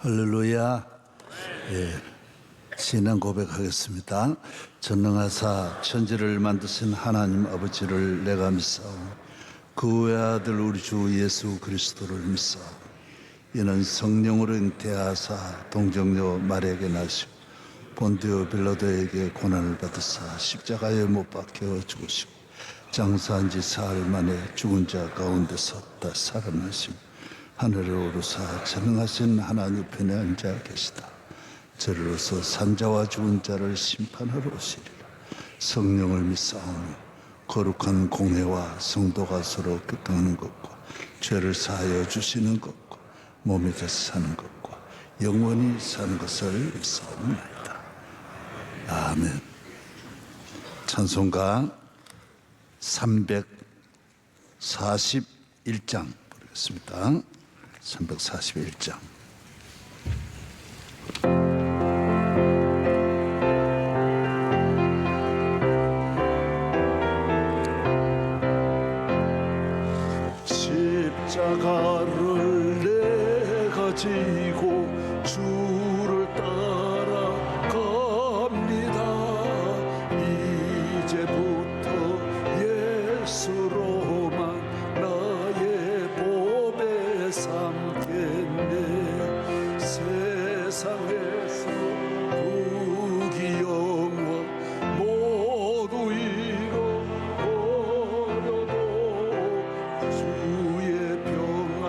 할렐루야. 예, 신앙 고백하겠습니다. 전능하사 천지를 만드신 하나님 아버지를 내가 믿사오니 그 외아들 우리 주 예수 그리스도를 믿사오니 이는 성령으로 잉태하사 동정녀 마리아에게 나시고 본디오 빌라도에게 고난을 받으사 십자가에 못 박혀 죽으시고 장사한 지 사흘 만에 죽은 자 가운데서 다 살아나시고 하늘에 오르사 전능하신 하나님 편에 앉아 계시다. 저리로서 산자와 죽은 자를 심판하러 오시리라. 성령을 믿사오니 거룩한 공회와 성도가 서로 교통하는 것과 죄를 사하여 주시는 것과 몸이 돼서 사는 것과 영원히 사는 것을 믿사옵나이다. 아멘. 찬송가 341장 부르겠습니다. 341장. 십자가를 내가 지고 주를 따라갑니다. 이제부터 예수로만 나의 보배 삼겠네. 세상에서 부귀영화 모두 잃어버려도 주의 평안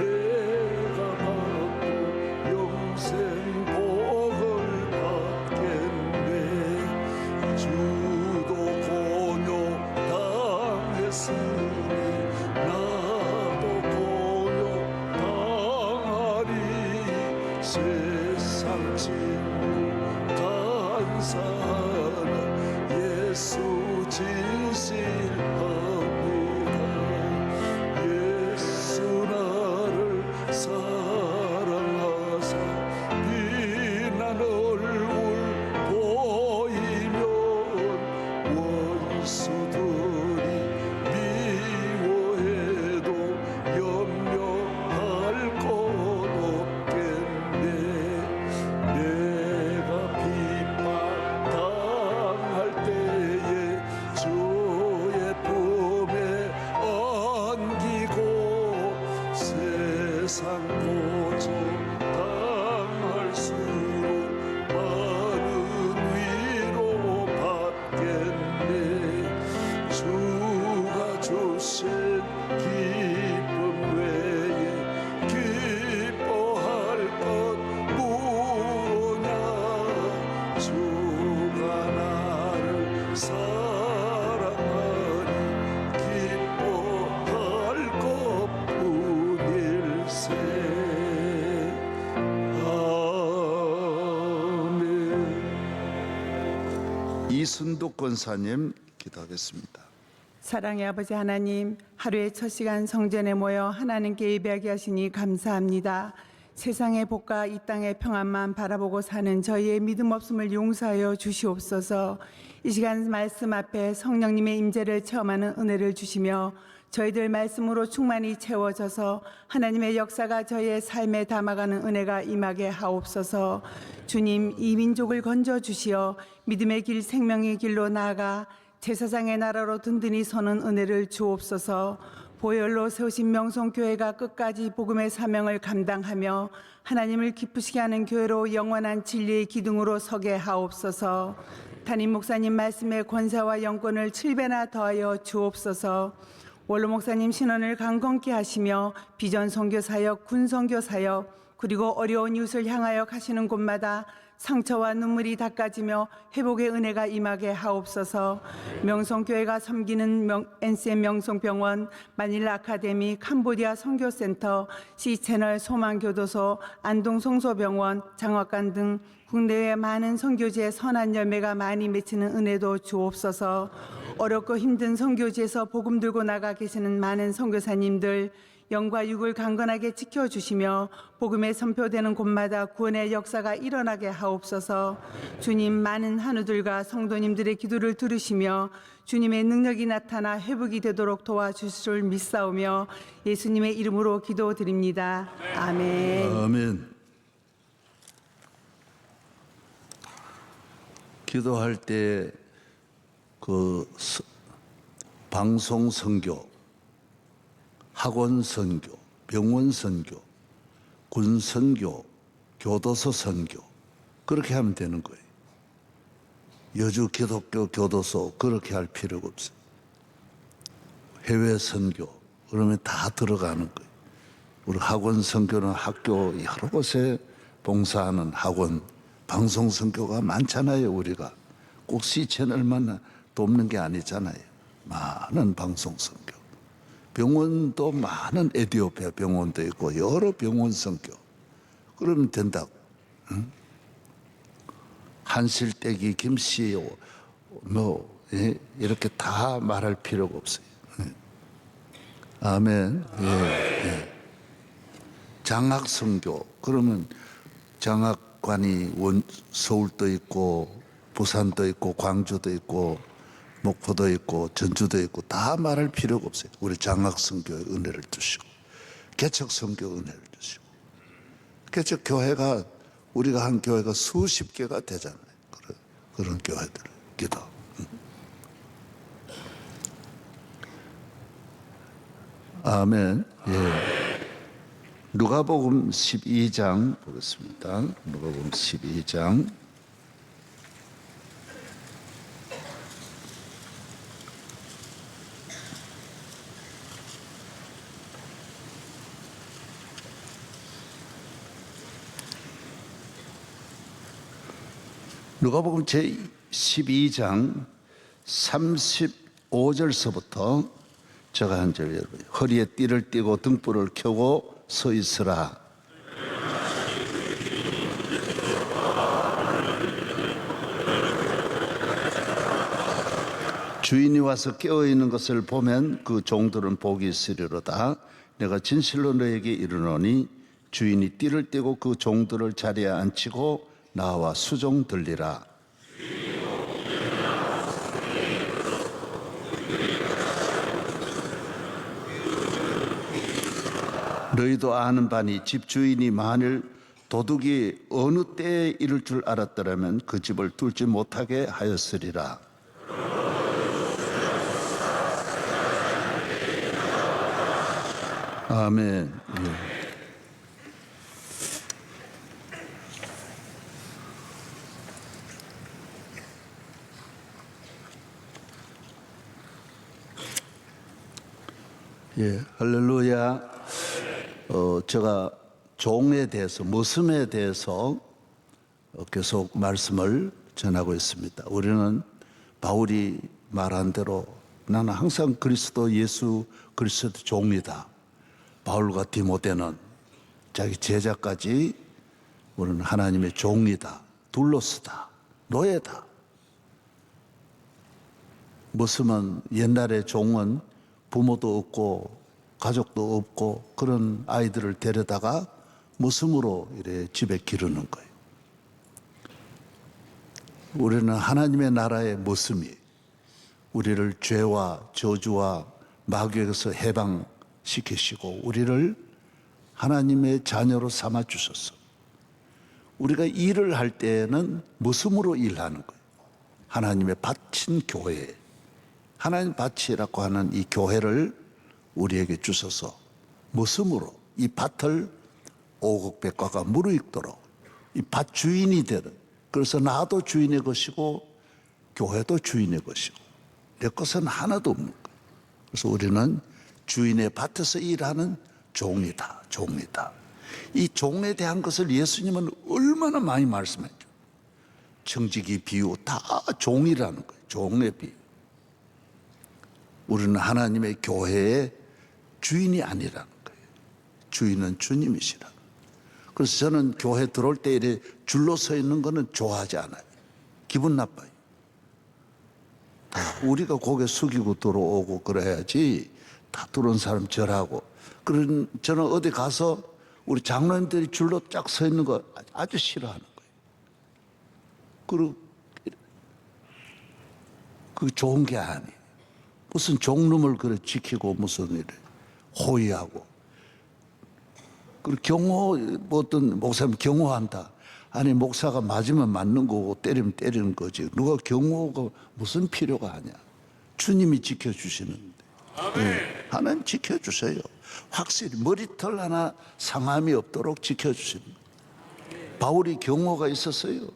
내가 받고 영생 복을 받겠네. 주도 고뇨 당했으니 나도 고뇨 당하리. 세상 친구 간사하나 예수 진실합니다. 예수 나를 사랑하사 빛난 얼굴 보이면 원수들이 미워해도 염려할 것 없겠네. 내가 핍박당할 때에 주의 품에 안기고 세상 고통 당할수록 많은 위로 받겠네. 주가 주신 기쁨 외에 기뻐할 것 무엇냐. 주가 나를 사랑하니 기뻐할 것뿐일세. 아멘. 이순도 권사님 기도하겠습니다. 사랑의 아버지 하나님, 하루의 첫 시간 성전에 모여 하나님께 예배하게 하시니 감사합니다. 세상의 복과 이 땅의 평안만 바라보고 사는 저희의 믿음 없음을 용서하여 주시옵소서. 이 시간 말씀 앞에 성령님의 임재를 체험하는 은혜를 주시며 저희들 말씀으로 충만히 채워져서 하나님의 역사가 저희의 삶에 담아가는 은혜가 임하게 하옵소서. 주님, 이 민족을 건져주시어 믿음의 길, 생명의 길로 나아가 제사장의 나라로 든든히 서는 은혜를 주옵소서. 보혈로 세우신 명성교회가 끝까지 복음의 사명을 감당하며 하나님을 기쁘시게 하는 교회로 영원한 진리의 기둥으로 서게 하옵소서. 담임 목사님 말씀의 권세와 영권을 7배나 더하여 주옵소서. 원로 목사님 신원을 강건케 하시며 비전 선교 사역, 군 선교 사역, 그리고 어려운 이웃을 향하여 가시는 곳마다 상처와 눈물이 닦아지며 회복의 은혜가 임하게 하옵소서. 명성교회가 섬기는 NCM 명성병원, 마닐라 아카데미, 캄보디아 선교센터, C채널 소망교도소, 안동성소병원, 장학관 등 국내외 많은 선교지의 선한 열매가 많이 맺히는 은혜도 주옵소서. 어렵고 힘든 선교지에서 복음 들고 나가 계시는 많은 선교사님들, 영과 육을 강건하게 지켜주시며 복음에 선포되는 곳마다 구원의 역사가 일어나게 하옵소서. 주님, 많은 한우들과 성도님들의 기도를 들으시며 주님의 능력이 나타나 회복이 되도록 도와주실 줄 믿사오며 예수님의 이름으로 기도드립니다. 아멘. 아멘. 기도할 때 방송 선교, 학원 선교, 병원 선교, 군 선교, 교도소 선교 그렇게 하면 되는 거예요. 여주 기독교 교도소 그렇게 할 필요가 없어요. 해외 선교 그러면 다 들어가는 거예요. 우리 학원 선교는 학교 여러 곳에 봉사하는 학원, 방송 선교가 많잖아요. 우리가 꼭 C채널만 돕는 게 아니잖아요. 많은 방송 선교. 병원도 많은 에티오피아 병원도 있고 여러 병원 선교. 그러면 된다고. 응? 한실대기 김씨 이렇게 다 말할 필요가 없어요. 아멘. 예. 장학 선교 그러면 장학관이 서울도 있고 부산도 있고 광주도 있고 목포도 있고 전주도 있고 다 말할 필요가 없어요. 우리 장학 선교의 은혜를 주시고 개척 선교 은혜를 주시고 개척 교회가 우리가 한 교회가 수십 개가 되잖아요. 그런 교회들 기도. 아멘. 예. 누가복음 12장 보겠습니다. 누가복음 12장. 누가복음 제12장 35절서부터 제가 한 절 여러분 허리에 띠를 띠고 등불을 켜고 서 있으라. 주인이 와서 깨어 있는 것을 보면 그 종들은 복이 있으리로다. 내가 진실로 너에게 이르노니 주인이 띠를 띠고 그 종들을 자리에 앉히고 나와 수종 들리라. 너희도 아는 바니 집주인이 만일 도둑이 어느 때에 이를 줄 알았더라면 그 집을 뚫지 못하게 하였으리라. 아멘. 예. 예, 할렐루야. 제가 종에 대해서, 모습에 대해서 계속 말씀을 전하고 있습니다. 우리는 바울이 말한 대로 나는 항상 그리스도 예수 그리스도 종이다. 바울과 디모데는 자기 제자까지 우리는 하나님의 종이다. 둘로스다. 노예다. 모습은 옛날의 종은 부모도 없고 가족도 없고 그런 아이들을 데려다가 모습으로 이래 집에 기르는 거예요. 우리는 하나님의 나라의 모습이 우리를 죄와 저주와 마귀에서 해방시키시고 우리를 하나님의 자녀로 삼아 주셨어. 우리가 일을 할 때에는 모습으로 일하는 거예요. 하나님의 바친 교회, 하나님 밭이라고 하는 이 교회를 우리에게 주셔서 모습으로 이 밭을 오곡백과가 무르익도록 이 밭 주인이 되는, 그래서 나도 주인의 것이고 교회도 주인의 것이고 내 것은 하나도 없는 거예요. 그래서 우리는 주인의 밭에서 일하는 종이다. 종이다. 이 종에 대한 것을 예수님은 얼마나 많이 말씀했죠. 청지기 비유 다 종이라는 거예요. 종의 비유. 우리는 하나님의 교회의 주인이 아니라는 거예요. 주인은 주님이시라. 그래서 저는 교회 들어올 때 이렇게 줄로 서 있는 거는 좋아하지 않아요. 기분 나빠요. 다 우리가 고개 숙이고 들어오고 그래야지 다 들어온 사람 절하고. 그런 저는 어디 가서 우리 장로님들이 줄로 쫙 서 있는 거 아주 싫어하는 거예요. 그리고 그 좋은 게 아니에요. 무슨 종룸을 그래 지키고 무슨 일에 호위하고. 그리고 경호, 뭐 어떤 목사님 경호한다. 아니 목사가 맞으면 맞는 거고 때리면 때리는 거지. 누가 경호가 무슨 필요가 하냐. 주님이 지켜주시는데. 하나님 지켜주세요. 확실히 머리털 하나 상함이 없도록 지켜주십니다. 바울이 경호가 있었어요.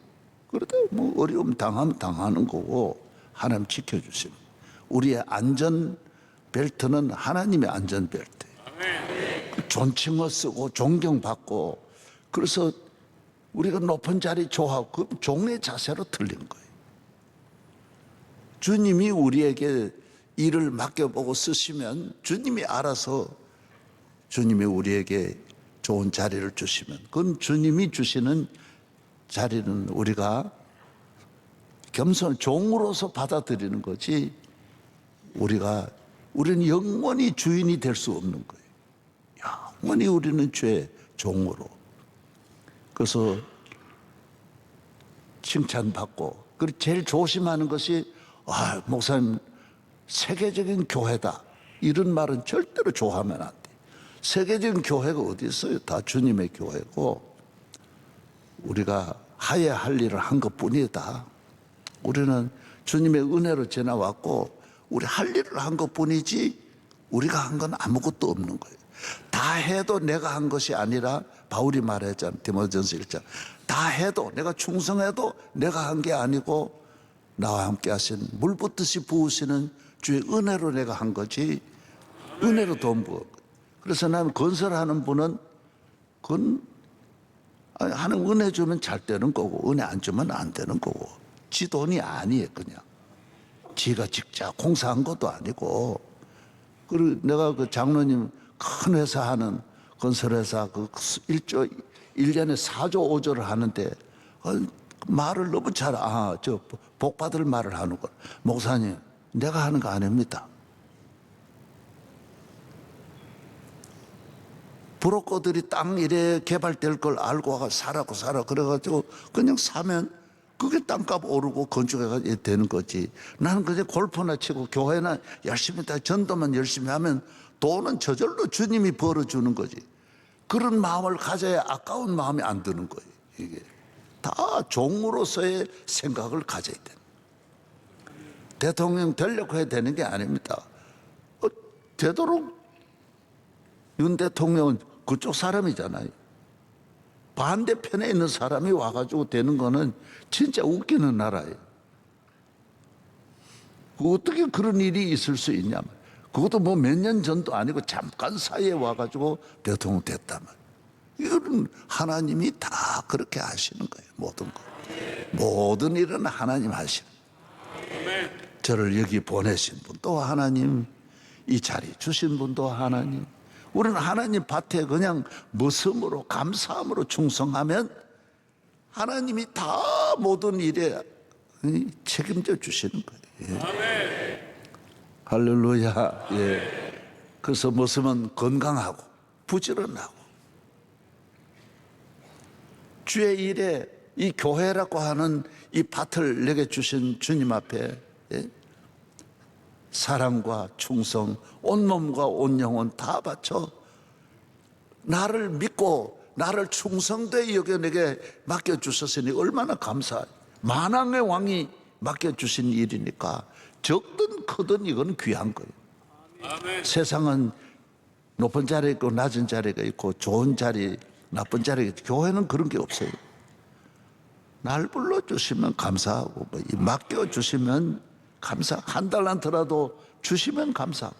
그러다 뭐 어려움 당하면 당하는 거고 하나님 지켜주십니다. 우리의 안전 벨트는 하나님의 안전 벨트. 존칭어 쓰고 존경받고 그래서 우리가 높은 자리 좋아하고 그 종의 자세로 틀린 거예요. 주님이 우리에게 일을 맡겨보고 쓰시면 주님이 알아서 주님이 우리에게 좋은 자리를 주시면 그건 주님이 주시는 자리는 우리가 겸손 종으로서 받아들이는 거지 우리는 영원히 주인이 될 수 없는 거예요. 영원히 우리는 죄의 종으로. 그래서 칭찬받고 그리고 제일 조심하는 것이 목사님 세계적인 교회다 이런 말은 절대로 좋아하면 안 돼. 세계적인 교회가 어디 있어요? 다 주님의 교회고 우리가 하야 할 일을 한 것뿐이다. 우리는 주님의 은혜로 지나왔고 우리 할 일을 한 것뿐이지 우리가 한 건 아무것도 없는 거예요. 다 해도 내가 한 것이 아니라 바울이 말했잖아요. 디모데전서 1장 다 해도 내가 충성해도 내가 한 게 아니고 나와 함께 하신 물 붓듯이 부으시는 주의 은혜로 내가 한 거지 은혜로 돈 부어. 그래서 나는 건설하는 분은 그건 하는 은혜 주면 잘 되는 거고 은혜 안 주면 안 되는 거고 지 돈이 아니에요. 그냥 지가 직접 공사한 것도 아니고. 그리고 내가 그 장로님 큰 회사 하는 건설회사 그 1년에 4조 5조를 하는데 말을 너무 저 복 받을 말을 하는 거. 목사님 내가 하는 거 아닙니다. 브로커들이 땅 이래 개발될 걸 알고 사라 그래가지고 그냥 사면 그게 땅값 오르고 건축해가 되는 거지. 나는 그냥 골프나 치고 교회나 열심히 다 전도만 열심히 하면 돈은 저절로 주님이 벌어주는 거지. 그런 마음을 가져야 아까운 마음이 안 드는 거예요. 이게 다 종으로서의 생각을 가져야 돼. 대통령 되려고 해야 되는 게 아닙니다. 되도록 윤 대통령은 그쪽 사람이잖아요. 반대편에 있는 사람이 와가지고 되는 거는 진짜 웃기는 나라예요. 어떻게 그런 일이 있을 수 있냐. 그것도 뭐 몇 년 전도 아니고 잠깐 사이에 와가지고 대통령 됐다면. 이거는 하나님이 다 그렇게 하시는 거예요. 모든 거. 모든 일은 하나님 하시는 거예요. 저를 여기 보내신 분도 하나님, 이 자리 주신 분도 하나님. 우리는 하나님 밭에 그냥 머슴으로 감사함으로 충성하면 하나님이 다 모든 일에 책임져 주시는 거예요. 예. 할렐루야. 예. 그래서 머슴은 건강하고 부지런하고 주의 일에 이 교회라고 하는 이 밭을 내게 주신 주님 앞에 사랑과 충성, 온 몸과 온 영혼 다 바쳐 나를 믿고 나를 충성되이 여겨 내게 맡겨주셨으니 얼마나 감사해요. 만왕의 왕이 맡겨주신 일이니까 적든 크든 이건 귀한 거예요. 아멘. 세상은 높은 자리가 있고 낮은 자리가 있고 좋은 자리, 나쁜 자리가 있고 교회는 그런 게 없어요. 날 불러주시면 감사하고 맡겨주시면 감사. 한 달란트라도 주시면 감사.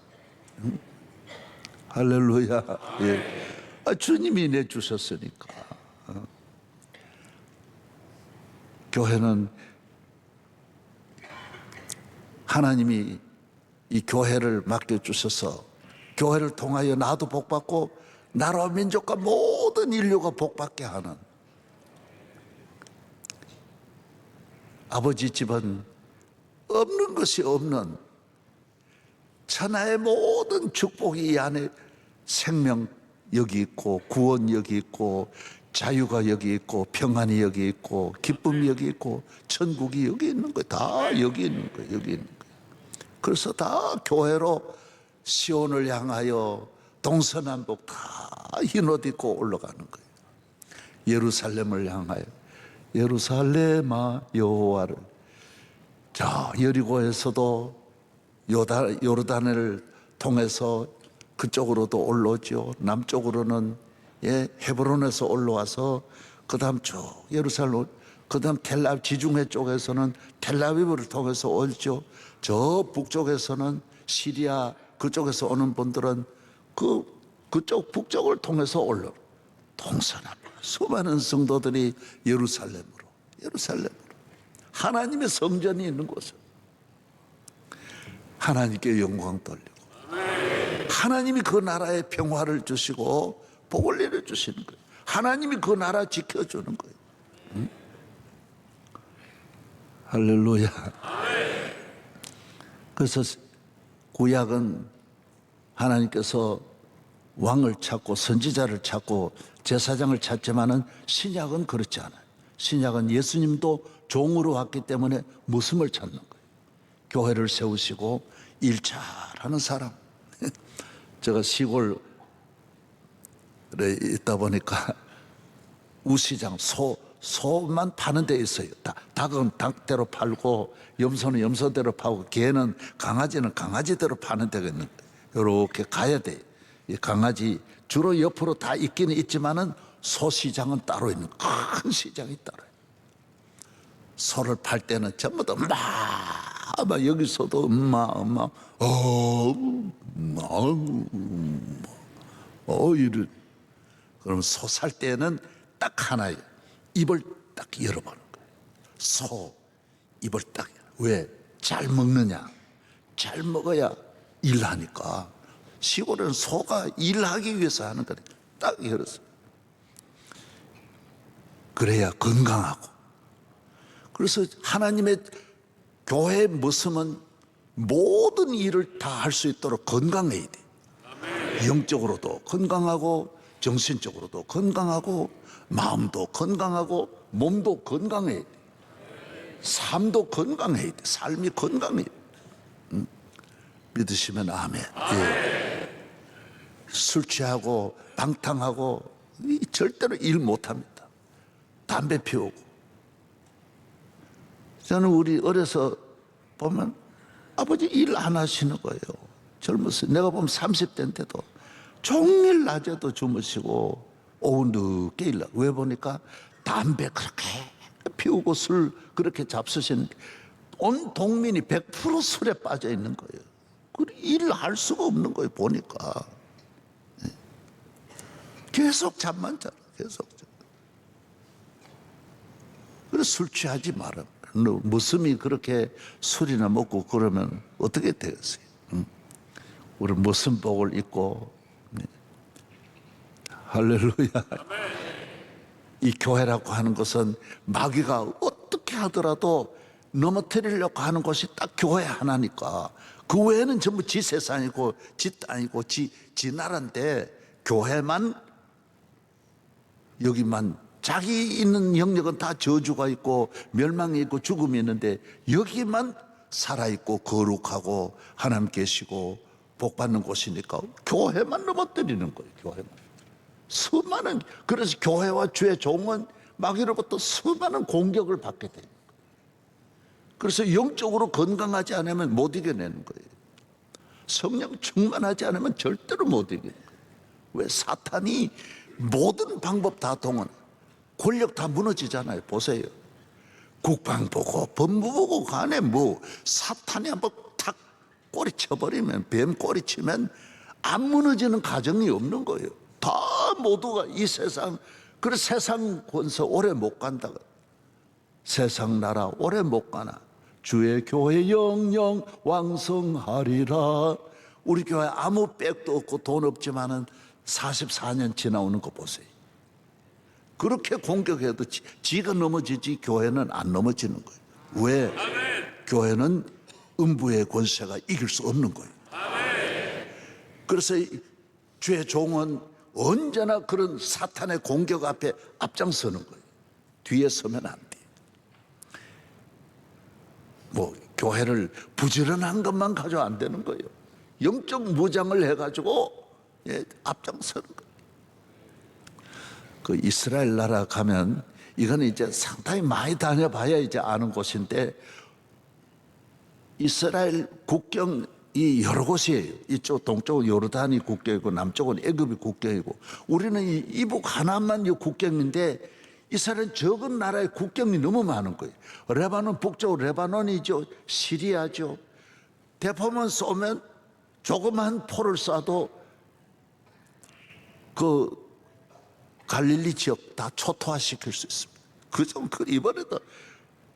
할렐루야. 예. 주님이 내주셨으니까. 교회는 하나님이 이 교회를 맡겨주셔서 교회를 통하여 나도 복받고 나라와 민족과 모든 인류가 복받게 하는 아버지 집은 없는 것이 없는 천하의 모든 축복이 이 안에 생명 여기 있고 구원 여기 있고 자유가 여기 있고 평안이 여기 있고 기쁨이 여기 있고 천국이 여기 있는 거예요. 다 여기 있는 거예요. 여기 있는 거예요. 그래서 다 교회로 시온을 향하여 동서남북 다 흰 옷 입고 올라가는 거예요. 예루살렘을 향하여 예루살렘아 여호와를. 자, 여리고에서도 요르단을 통해서 그쪽으로도 올라오죠. 남쪽으로는 헤브론에서 올라와서 그다음 쭉 예루살렘, 그다음 텔아비브 지중해 쪽에서는 텔아비브를 통해서 오죠. 저 북쪽에서는 시리아 그쪽에서 오는 분들은 그쪽 북쪽을 통해서 올라. 동서남북 수많은 성도들이 예루살렘으로 하나님의 성전이 있는 곳을 하나님께 영광 돌리고 하나님이 그 나라에 평화를 주시고 복을 내려주시는 거예요. 하나님이 그 나라 지켜주는 거예요. 응? 할렐루야. 그래서 구약은 하나님께서 왕을 찾고 선지자를 찾고 제사장을 찾지만은 신약은 그렇지 않아요. 신약은 예수님도 종으로 왔기 때문에 모습을 찾는 거예요. 교회를 세우시고 일 잘하는 사람. 제가 시골에 있다 보니까 우시장 소만 파는 데 있어요. 닭은 닭대로 팔고 염소는 염소대로 팔고 개는 강아지는 강아지대로 파는 데가 있는 거예요. 이렇게 가야 돼요. 이 강아지 주로 옆으로 다 있기는 있지만은 소시장은 따로 있는 큰 시장이 따로. 소를 팔 때는 전부 다 막 여기서도 이런. 그럼 소 살 때는 딱 하나예요. 입을 딱 열어보는 거예요. 소 입을 딱 열어. 왜? 잘 먹느냐? 잘 먹어야 일하니까. 시골은 소가 일하기 위해서 하는 거니까 딱 열었어요. 그래야 건강하고. 그래서 하나님의 교회의 모습은 모든 일을 다 할 수 있도록 건강해야 돼. 영적으로도 건강하고 정신적으로도 건강하고 마음도 건강하고 몸도 건강해야 돼. 삶도 건강해야 돼. 삶이 건강해야 돼. 믿으시면 아멘. 예. 술 취하고 방탕하고 절대로 일 못합니다. 담배 피우고. 저는 우리 어려서 보면 아버지 일 안 하시는 거예요. 젊었어요. 내가 보면 30대인데도 종일 낮에도 주무시고 오후 늦게 일하고. 왜 보니까 담배 그렇게 피우고 술 그렇게 잡수시는 온 동민이 100% 술에 빠져 있는 거예요. 일을 할 수가 없는 거예요. 보니까 계속 잠만 자라. 계속. 그래서 술 취하지 마라. 무슨이 그렇게 술이나 먹고 그러면 어떻게 되겠어요? 우리 무슨 복을 입고. 할렐루야. 이 교회라고 하는 것은 마귀가 어떻게 하더라도 넘어뜨리려고 하는 것이 딱 교회 하나니까. 그 외에는 전부 지 세상이고 지 땅이고 지 나라인데 교회만 여기만 자기 있는 영역은 다 저주가 있고 멸망이 있고 죽음이 있는데 여기만 살아있고 거룩하고 하나님 계시고 복받는 곳이니까 교회만 넘어뜨리는 거예요. 교회만. 수많은. 그래서 교회와 주의 종은 마귀로부터 수많은 공격을 받게 돼요. 그래서 영적으로 건강하지 않으면 못 이겨내는 거예요. 성령 충만하지 않으면 절대로 못 이겨내는 거예요. 왜? 사탄이 모든 방법 다 동원. 권력 다 무너지잖아요. 보세요. 국방 보고 법무 보고 간에 뭐 사탄이 한번 탁 꼬리 쳐버리면, 뱀 꼬리 치면 안 무너지는 가정이 없는 거예요. 다 모두가 이 세상. 그래서 세상 권세 오래 못 간다. 세상 나라 오래 못 가나 주의 교회 영영 왕성하리라. 우리 교회 아무 백도 없고 돈 없지만은 44년 지나오는 거 보세요. 그렇게 공격해도 지가 넘어지지 교회는 안 넘어지는 거예요. 왜? 교회는 음부의 권세가 이길 수 없는 거예요. 그래서 주의 종은 언제나 그런 사탄의 공격 앞에 앞장서는 거예요. 뒤에 서면 안 돼. 뭐 교회를 부지런한 것만 가지고 안 되는 거예요. 영적 무장을 해가지고 앞장서는 거예요. 그 이스라엘 나라 가면 이거는 이제 상당히 많이 다녀봐야 이제 아는 곳인데, 이스라엘 국경이 여러 곳이에요. 이쪽 동쪽은 요르단이 국경이고 남쪽은 애굽이 국경이고, 우리는 이 이북 하나만 이 국경인데 이스라엘 적은 나라의 국경이 너무 많은 거예요. 레바논 북쪽 레바논이죠. 시리아죠. 대포만 쏘면 조그만 포를 쏴도 그 갈릴리 지역 다 초토화시킬 수 있습니다. 이번에도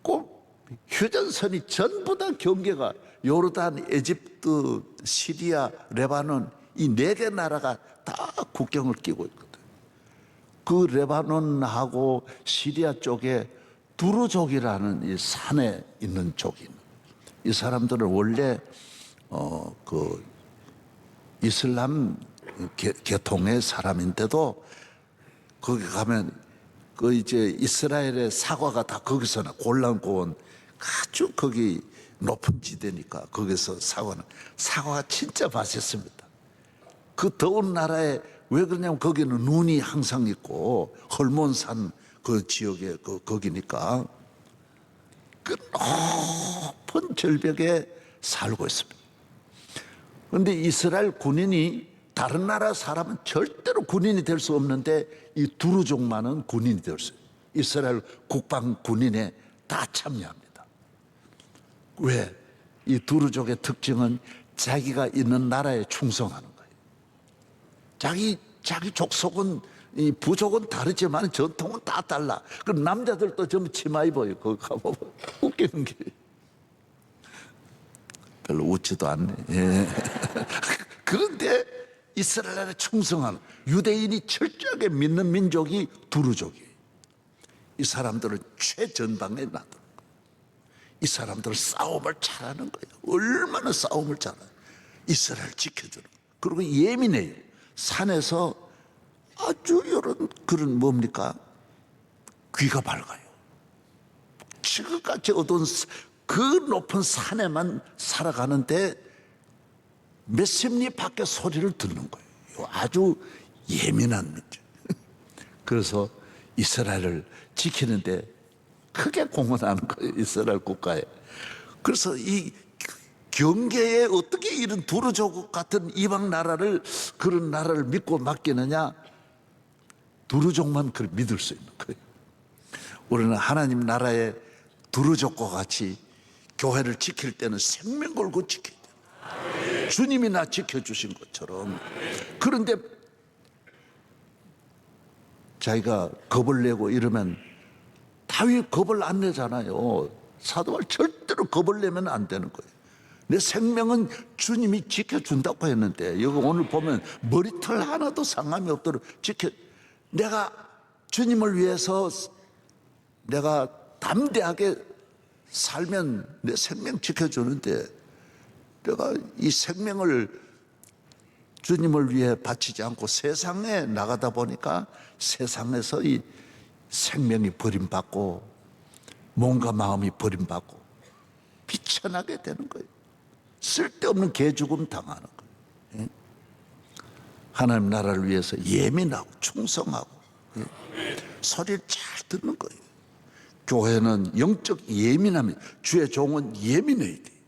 꼭 휴전선이 전부 다 경계가 요르단, 에집트, 시리아, 레바논 이 4개 나라가 다 국경을 끼고 있거든요. 그 레바논하고 시리아 쪽에 두루족이라는 이 산에 있는 족이 있는, 이 사람들은 원래 그 이슬람 계통의 사람인데도 거기 가면 그 이제 이스라엘의 사과가 다 거기서 나, 골란고원 아주 거기 높은 지대니까 거기서 사과가 진짜 맛있습니다. 그 더운 나라에 왜 그러냐면 거기는 눈이 항상 있고 헐몬산 그 지역에 거기니까 그 높은 절벽에 살고 있습니다. 그런데 이스라엘 군인이 다른 나라 사람은 절대로 군인이 될 수 없는데 이 두루족만은 군인이 될 수 있어요. 이스라엘 국방 군인에 다 참여합니다. 왜? 이 두루족의 특징은 자기가 있는 나라에 충성하는 거예요. 자기 족속은 이 부족은 다르지만 전통은 다 달라. 그럼 남자들도 전부 치마 입어요. 거기 가보면 웃기는 게 별로 웃지도 않네. 예. 그런데 이스라엘에 충성하는 유대인이 철저하게 믿는 민족이 두루족이에요. 이 사람들은 최전방에 놔두는 거예요. 이 사람들은 싸움을 잘하는 거예요. 얼마나 싸움을 잘해요. 이스라엘 지켜주는 거예요. 그리고 예민해요. 산에서 아주 그런 뭡니까? 귀가 밝아요. 지금까지 얻은 그 높은 산에만 살아가는데 몇십 리 밖에 소리를 듣는 거예요. 아주 예민한 민족. 그래서 이스라엘을 지키는데 크게 공헌하는 거예요. 이스라엘 국가에. 그래서 이 경계에 어떻게 이런 두루족 같은 이방 나라를, 그런 나라를 믿고 맡기느냐? 두루족만 그걸 믿을 수 있는 거예요. 우리는 하나님 나라의 두루족과 같이 교회를 지킬 때는 생명 걸고 지켜야 돼요. 주님이 나 지켜주신 것처럼. 그런데 자기가 겁을 내고 이러면 다윗 겁을 안 내잖아요. 사도발 절대로 겁을 내면 안 되는 거예요. 내 생명은 주님이 지켜준다고 했는데, 여기 오늘 보면 머리털 하나도 상함이 없도록 내가 주님을 위해서 내가 담대하게 살면 내 생명 지켜주는데, 내가 이 생명을 주님을 위해 바치지 않고 세상에 나가다 보니까 세상에서 이 생명이 버림받고 몸과 마음이 버림받고 비천하게 되는 거예요. 쓸데없는 개죽음 당하는 거예요. 하나님 나라를 위해서 예민하고 충성하고 소리를 잘 듣는 거예요. 교회는 영적 예민함이, 주의 종은 예민해야 돼요.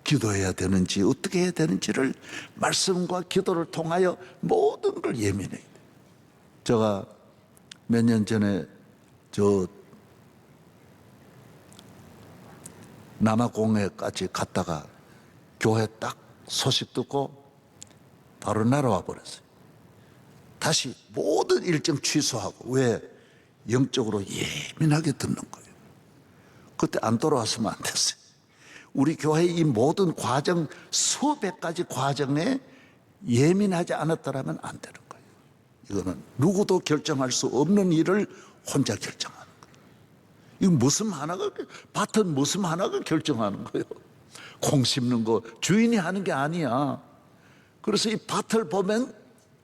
기도해야 되는지 어떻게 해야 되는지를 말씀과 기도를 통하여 모든 걸 예민해야 돼요. 제가 몇 년 전에 남아공회까지 갔다가 교회 딱 소식 듣고 바로 날아와 버렸어요. 다시 모든 일정 취소하고. 왜? 영적으로 예민하게 듣는 거예요. 그때 안 돌아왔으면 안 됐어요. 우리 교회의 이 모든 과정, 수백 가지 과정에 예민하지 않았더라면 안 되는 거예요. 이거는 누구도 결정할 수 없는 일을 혼자 결정하는 거예요. 이거 밭은 무슨 하나가 결정하는 거예요. 콩 심는 거 주인이 하는 게 아니야. 그래서 이 밭을 보면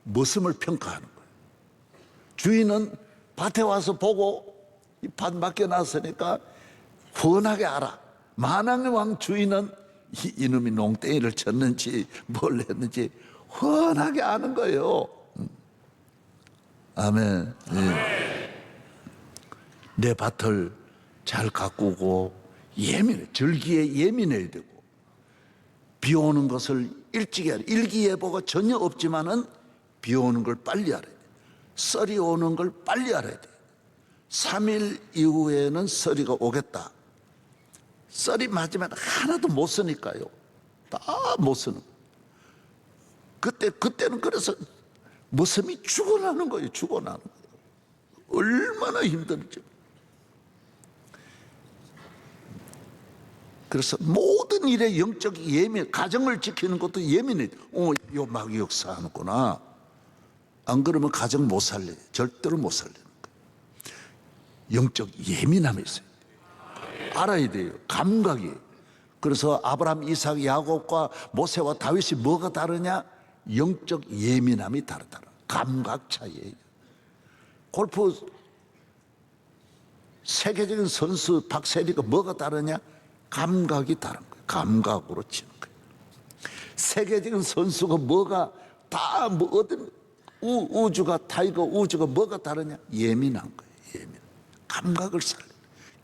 머슴을 평가하는 거예요. 주인은 밭에 와서 보고 이 밭 맡겨놨으니까 훤하게 알아. 만왕의 주인은 이놈이 농땡이를 쳤는지 뭘 했는지 훤하게 아는 거예요. 아멘. 예. 내 밭을 잘 가꾸고 예민해. 절기에 예민해야 되고, 비 오는 것을 일찍 해야 돼. 일기예보가 전혀 없지만은 비 오는 걸 빨리 알아야 돼. 썰이 오는 걸 빨리 알아야 돼. 3일 이후에는 썰이가 오겠다. 썰이 맞으면 하나도 못 쓰니까요. 다 못 쓰는 거예요. 그때는 그래서 모섬이 죽어나는 거예요. 죽어나는 거예요. 얼마나 힘든지. 그래서 모든 일에 영적 예민, 가정을 지키는 것도 예민해. 요 막 역사하는구나. 안 그러면 가정 못 살려. 절대로 못 살리는 거예요. 영적 예민함이 있어요. 알아야 돼요. 감각이. 그래서 아브라함, 이삭, 야곱과 모세와 다윗이 뭐가 다르냐? 영적 예민함이 다르다. 감각 차이예요. 골프 세계적인 선수 박세리가 뭐가 다르냐? 감각이 다른 거예요. 감각으로 치는 거예요. 세계적인 선수가 뭐가 다 뭐 어떤 우주가 타이거 우주가 뭐가 다르냐? 예민한 거예요. 예민. 감각을 살려.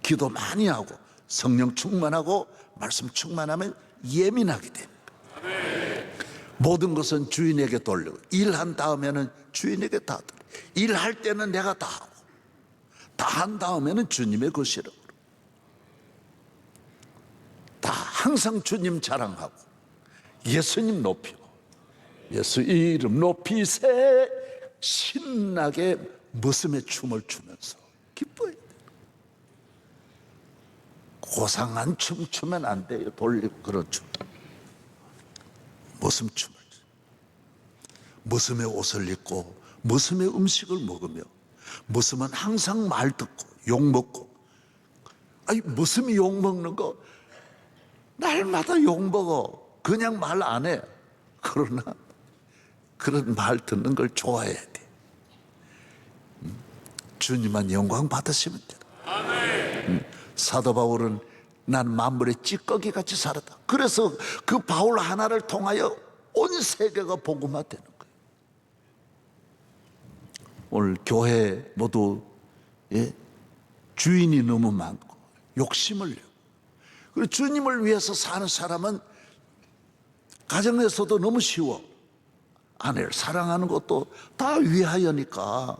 기도 많이 하고 성령 충만하고 말씀 충만하면 예민하게 됩니다. 모든 것은 주인에게 돌리고, 일한 다음에는 주인에게 다 돌려. 일할 때는 내가 다 하고, 다 한 다음에는 주님의 것이라고. 다 항상 주님 자랑하고 예수님 높이고, 예수 이름 높이세 신나게 머슴의 춤을 추면서 기뻐해야 돼요. 고상한 춤 추면 안 돼요. 돌리고 그런 춤. 머슴춤을, 머슴의 옷을 입고 머슴의 음식을 먹으며, 머슴은 항상 말 듣고 욕 먹고. 아니 머슴이 욕 먹는 거 날마다 욕 먹어. 그냥 말 안 해. 그러나 그런 말 듣는 걸 좋아해야 돼. 주님만 영광 받으시면 돼. 사도 바울은 난 만물의 찌꺼기 같이 살았다. 그래서 그 바울 하나를 통하여 온 세계가 복음화 되는 거예요. 오늘 교회 모두 주인이 너무 많고 욕심을 내고, 그리고 주님을 위해서 사는 사람은 가정에서도 너무 쉬워. 아내를 사랑하는 것도 다 위하여니까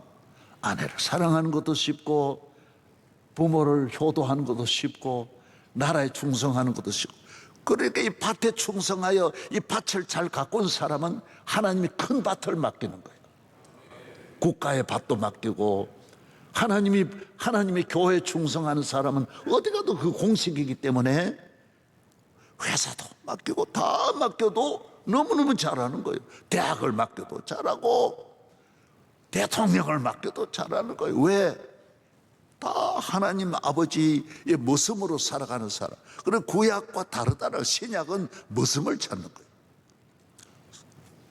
아내를 사랑하는 것도 쉽고, 부모를 효도하는 것도 쉽고, 나라에 충성하는 것도 쉽고. 그러니까 이 밭에 충성하여 이 밭을 잘 가꾼 사람은 하나님이 큰 밭을 맡기는 거예요. 국가의 밭도 맡기고, 하나님의 교회에 충성하는 사람은 어디 가도 그 공식이기 때문에 회사도 맡기고 다 맡겨도 너무너무 잘하는 거예요. 대학을 맡겨도 잘하고 대통령을 맡겨도 잘하는 거예요. 왜? 다 하나님 아버지의 모습으로 살아가는 사람. 그리고 구약과 다르다는, 신약은 모습을 찾는 거예요.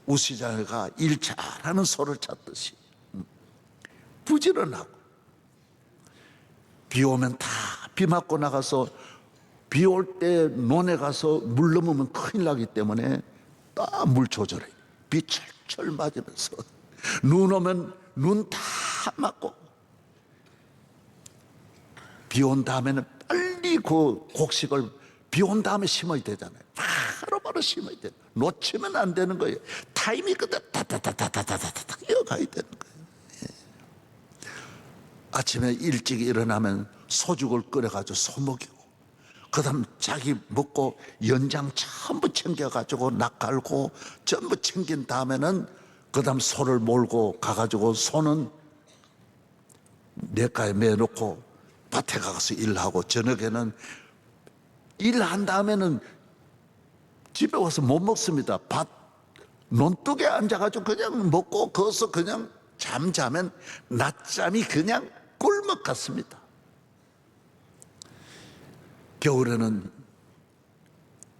우시자가 일 잘하는 소를 찾듯이 부지런하고, 비 오면 다 비 맞고 나가서, 비 올 때 논에 가서 물 넘으면 큰일 나기 때문에 다 물 조절해. 비 철철 맞으면서, 눈 오면 눈 다 맞고, 비 온 다음에는 빨리 그 곡식을 비 온 다음에 심어야 되잖아요. 바로바로 심어야 돼요. 놓치면 안 되는 거예요. 타이밍 그대로 다다다다다다다다 이어가야 되는 거예요. 아침에 일찍 일어나면 소죽을 끓여가지고 소 먹이고, 그 다음 자기 먹고 연장 전부 챙겨가지고 낙 갈고 전부 챙긴 다음에는 그 다음 소를 몰고 가가지고, 소는 냇가에 매놓고 밭에 가서 일하고, 저녁에는 일한 다음에는 집에 와서 못 먹습니다. 밭 논둑에 앉아가지고 그냥 먹고 거기서 그냥 잠자면 낮잠이 그냥 꿀먹 같습니다. 겨울에는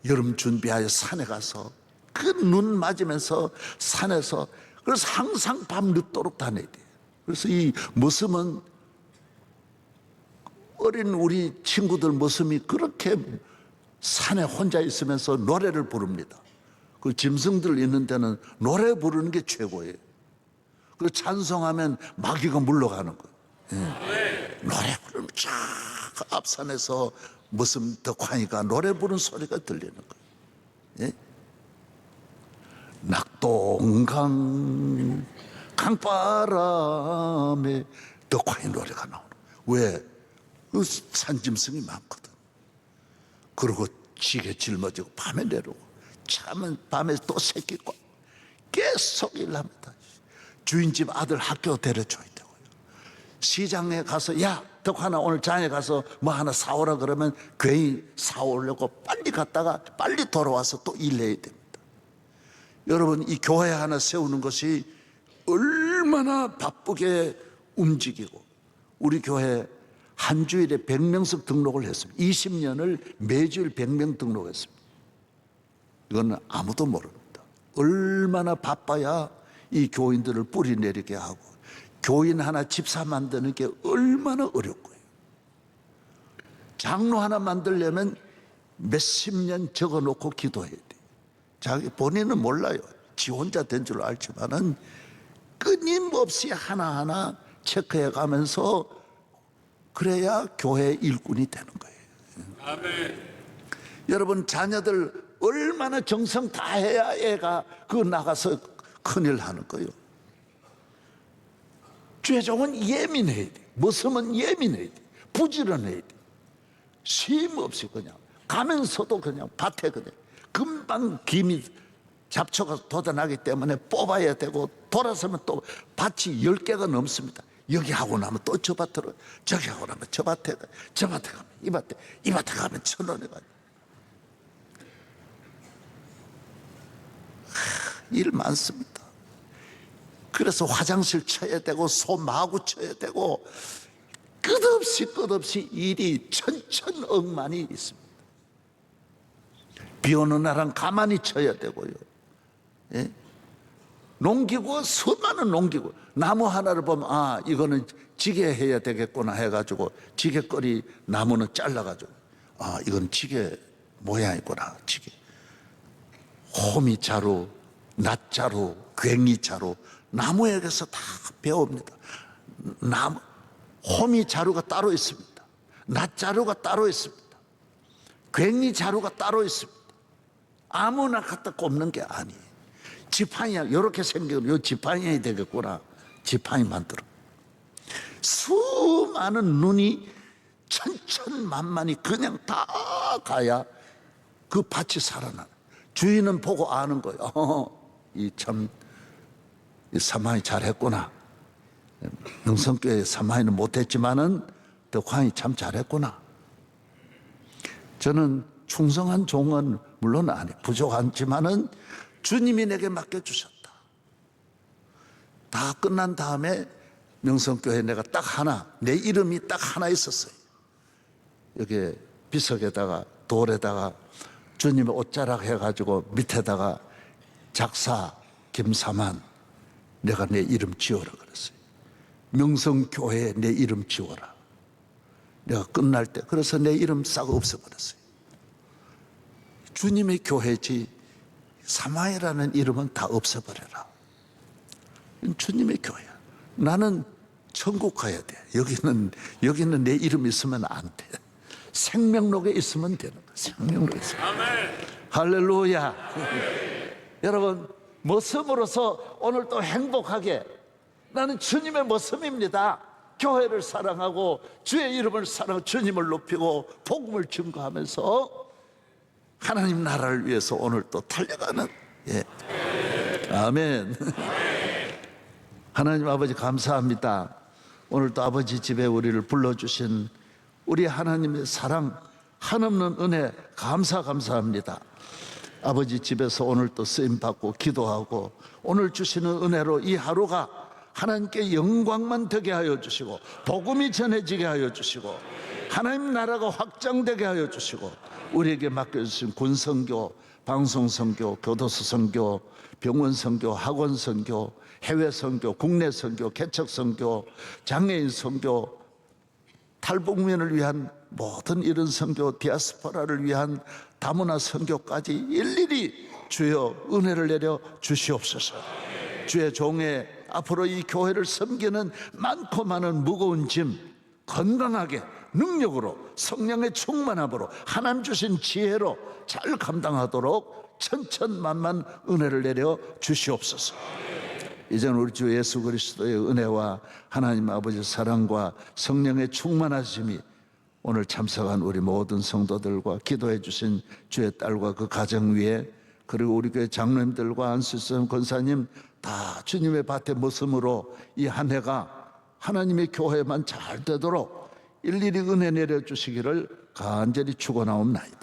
여름 준비하여 산에 가서 그 눈 맞으면서 산에서, 그래서 항상 밤 늦도록 다녀야 돼요. 그래서 이 모습은, 어린 우리 친구들 모습이 그렇게 산에 혼자 있으면서 노래를 부릅니다. 그 짐승들 있는 데는 노래 부르는 게 최고예요. 그 찬송하면 마귀가 물러가는 거예요. 노래 부르면 쫙 앞산에서 무슨 덕환이가 노래 부르는 소리가 들리는 거예요. 낙동강 강바람에 덕환이 노래가 나오는 거예요. 왜? 그 산짐승이 많거든. 그리고 지게 짊어지고 밤에 내려오고 참은 밤에 또 새끼고 계속 일합니다. 주인집 아들 학교 데려줘야 되고요. 시장에 가서 야 덕환아 오늘 장에 가서 뭐 하나 사오라 그러면 괜히 사오려고 빨리 갔다가 빨리 돌아와서 또 일해야 됩니다. 여러분 이 교회 하나 세우는 것이 얼마나 바쁘게 움직이고 우리 교회 한 주일에 100명씩 등록을 했습니다. 20년을 매주일 100명 등록했습니다. 이건 아무도 모릅니다. 얼마나 바빠야 이 교인들을 뿌리 내리게 하고 교인 하나 집사 만드는 게 얼마나 어렵고요. 장로 하나 만들려면 몇십 년 적어놓고 기도해야 돼. 자기 본인은 몰라요. 지 혼자 된 줄 알지만은 끊임없이 하나하나 체크해 가면서 그래야 교회 일꾼이 되는 거예요. 아멘. 여러분 자녀들 얼마나 정성 다해야 애가 그 나가서 큰일 하는 거예요. 죄종은 예민해야 돼. 머슴은 예민해야 돼. 부지런해야 돼. 쉼 없이 그냥 가면서도 그냥 밭에 그냥 금방 김이 잡초가 돋아나기 때문에 뽑아야 되고 돌아서면 또 밭이 10개가 넘습니다. 여기 하고 나면 또 저 밭으로, 저기 하고 나면 저 밭에 가면 이 밭에 가면 천원에 가요. 일 많습니다. 그래서 화장실 쳐야 되고 소 마구 쳐야 되고 끝없이 일이 천천억만이 있습니다. 비 오는 날은 가만히 쳐야 되고요. 예? 농기구가 수많은 농기구, 나무 하나를 보면 아 이거는 지게 해야 되겠구나 해가지고 지게거리 나무는 잘라가지고 아 이건 지게 모양이구나. 지게 호미자루, 낫자루, 괭이자루 나무에게서 다 배웁니다. 나무 호미자루가 따로 있습니다. 낫자루가 따로 있습니다. 괭이자루가 따로 있습니다. 아무나 갖다 꼽는 게 아니에요. 지팡이야 이렇게 생기면 요 지팡이 되겠구나. 지팡이 만들어. 수많은 눈이 천천만만이 그냥 다 가야 그 밭이 살아나. 주인은 보고 아는 거예요. 이 사마이 잘했구나. 명성교회 사마이는 못했지만은 덕환이 참 잘했구나. 저는 충성한 종은 물론 아니 부족하지만은 주님이 내게 맡겨주셨다. 다 끝난 다음에 명성교회 내가 딱 하나, 내 이름이 딱 하나 있었어요. 여기 비석에다가 돌에다가 주님의 옷자락 해가지고 밑에다가 작사 김사만 내가 내 이름 지어라 그랬어요. 명성교회에 내 이름 지어라. 내가 끝날 때 그래서 내 이름 싹 없애버렸어요. 주님의 교회지 사마이라는 이름은 다 없애버려라. 주님의 교회야. 나는 천국 가야 돼. 여기는 내 이름 있으면 안 돼. 생명록에 있으면 되는 거야. 생명록에 있으면. 아멘. 할렐루야. 아멘. 여러분 머슴으로서 오늘 또 행복하게 나는 주님의 머슴입니다. 교회를 사랑하고 주의 이름을 사랑하고 주님을 높이고 복음을 증거하면서 하나님 나라를 위해서 오늘 또 달려가는 아멘. 하나님 아버지 감사합니다. 오늘 또 아버지 집에 우리를 불러주신 우리 하나님의 사랑 한없는 은혜 감사합니다. 아버지 집에서 오늘 또 쓰임받고 기도하고 오늘 주시는 은혜로 이 하루가 하나님께 영광만 되게 하여 주시고 복음이 전해지게 하여 주시고 하나님 나라가 확장되게 하여 주시고 우리에게 맡겨주신 군선교, 방송선교, 교도소 선교, 병원 선교, 학원 선교, 해외 선교, 국내 선교, 개척 선교, 장애인 선교, 탈북민을 위한 모든 이런 선교, 디아스포라를 위한 다문화 선교까지 일일이 주여 은혜를 내려 주시옵소서. 주의 종의 앞으로 이 교회를 섬기는 많고 많은 무거운 짐 건강하게 능력으로 성령의 충만함으로 하나님 주신 지혜로 잘 감당하도록 천천만만 은혜를 내려 주시옵소서. 이제는 우리 주 예수 그리스도의 은혜와 하나님 아버지 사랑과 성령의 충만하심이 오늘 참석한 우리 모든 성도들과 기도해 주신 주의 딸과 그 가정 위에, 그리고 우리 교회 장로님들과 안수선 권사님 다 주님의 밭에 모습으로 이 한 해가 하나님의 교회만 잘 되도록 일일이 은혜 내려 주시기를 간절히 축원하옵나이다.